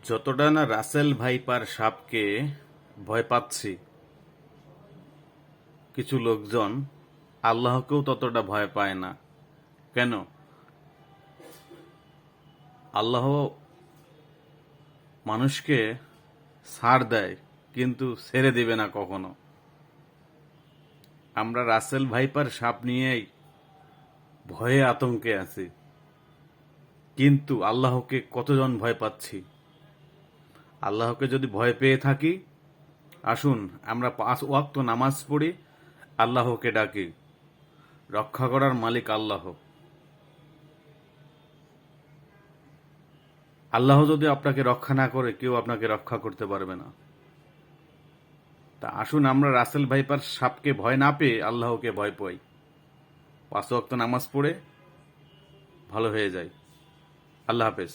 যতটা না Russell viper সাপকে ভয় পাচ্ছি, কিছু লোকজন আল্লাহকেও ততটা ভয় পায় না। কেন? আল্লাহ মানুষকে ছাড় দেয়, কিন্তু ছেড়ে দিবে না কখনো। আমরা রাসেল ভাইপার সাপ নিয়েই ভয়ে আতঙ্কে আছি, কিন্তু আল্লাহকে কতজন ভয় পাচ্ছি। আল্লাহকে যদি ভয় পেয়ে থাকি, আসুন আমরা 5 ওয়াক্ত নামাজ পড়ি, আল্লাহকে ডাকি। রক্ষা করার মালিক আল্লাহ। আল্লাহ যদি আপনাকে রক্ষা না করে, কেউ আপনাকে রক্ষা করতে পারবে না। তা আসুন আমরা রাসেল ভাইপার সাপকে ভয় না পেয়ে আল্লাহকে ভয় পাই। 5 ওয়াক্ত নামাজ পড়ে ভালো হয়ে যায়। আল্লাহ হাফেজ।